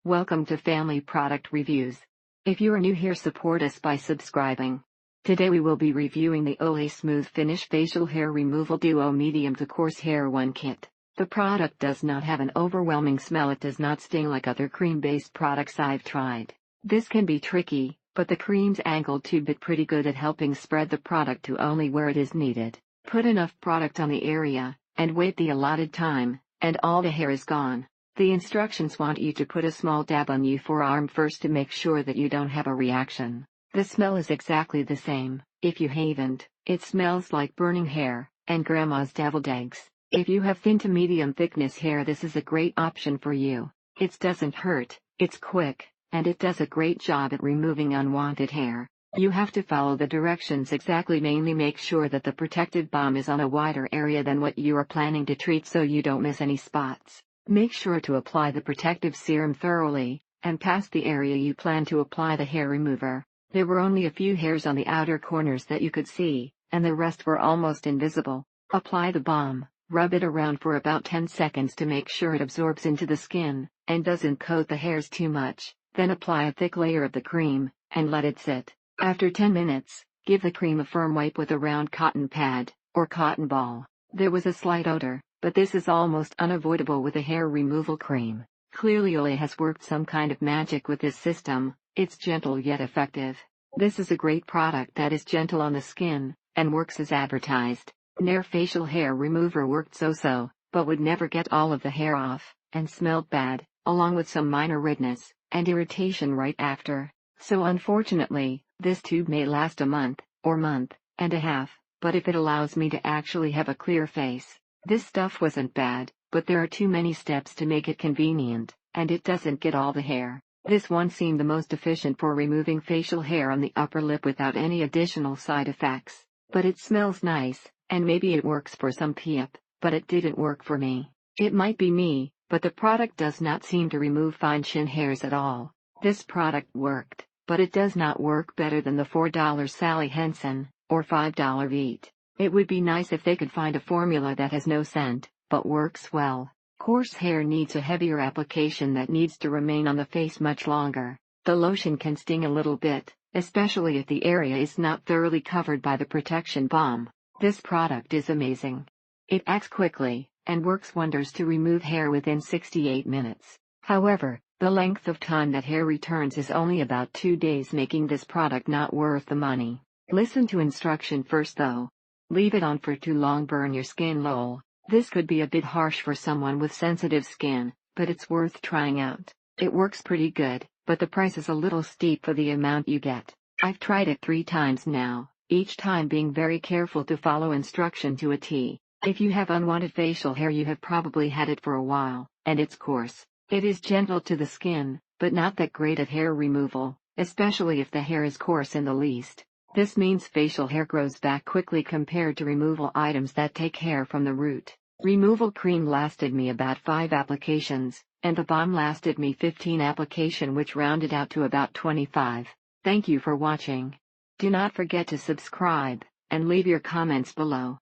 Welcome to Family Product Reviews. If you are new here, support us by subscribing. Today we will be reviewing the Olay Smooth Finish Facial Hair Removal Duo Medium to Coarse Hair 1 Kit. The product does not have an overwhelming smell. It does not sting like other cream-based products I've tried. This can be tricky, but the cream's angled tube is pretty good at helping spread the product to only where it is needed. Put enough product on the area, and wait the allotted time, and all the hair is gone. The instructions want you to put a small dab on your forearm first to make sure that you don't have a reaction. The smell is exactly the same. If you haven't, it smells like burning hair, and grandma's deviled eggs. If you have thin to medium thickness hair, this is a great option for you. It doesn't hurt, it's quick, and it does a great job at removing unwanted hair. You have to follow the directions exactly. Mainly make sure that the protective balm is on a wider area than what you are planning to treat so you don't miss any spots. Make sure to apply the protective serum thoroughly, and past the area you plan to apply the hair remover. There were only a few hairs on the outer corners that you could see, and the rest were almost invisible. Apply the balm, rub it around for about 10 seconds to make sure it absorbs into the skin, and doesn't coat the hairs too much. Then apply a thick layer of the cream, and let it sit. After 10 minutes, give the cream a firm wipe with a round cotton pad, or cotton ball. There was a slight odor, but this is almost unavoidable with a hair removal cream. Clearly Olay has worked some kind of magic with this system. It's gentle yet effective. This is a great product that is gentle on the skin, and works as advertised. Nair facial hair remover worked so-so, but would never get all of the hair off, and smelled bad, along with some minor redness, and irritation right after. So unfortunately, this tube may last a month, or month and a half, but if it allows me to actually have a clear face. This stuff wasn't bad, but there are too many steps to make it convenient, and it doesn't get all the hair. This one seemed the most efficient for removing facial hair on the upper lip without any additional side effects. But it smells nice, and maybe it works for some people, but it didn't work for me. It might be me, but the product does not seem to remove fine chin hairs at all. This product worked, but it does not work better than the $4 Sally Hansen, or $5 Veet. It would be nice if they could find a formula that has no scent, but works well. Coarse hair needs a heavier application that needs to remain on the face much longer. The lotion can sting a little bit, especially if the area is not thoroughly covered by the protection balm. This product is amazing. It acts quickly, and works wonders to remove hair within 68 minutes. However, the length of time that hair returns is only about 2 days, making this product not worth the money. Listen to instruction first though. Leave it on for too long, burn your skin. Lol. This could be a bit harsh for someone with sensitive skin, but it's worth trying out. It works pretty good, but the price is a little steep for the amount you get. I've tried it 3 times now, each time being very careful to follow instruction to a T. If you have unwanted facial hair, you have probably had it for a while, and it's coarse. It is gentle to the skin, but not that great at hair removal, especially if the hair is coarse in the least. This means facial hair grows back quickly compared to removal items that take hair from the root. Removal cream lasted me about 5 applications, and the balm lasted me 15 applications, which rounded out to about 25. Thank you for watching. Do not forget to subscribe, and leave your comments below.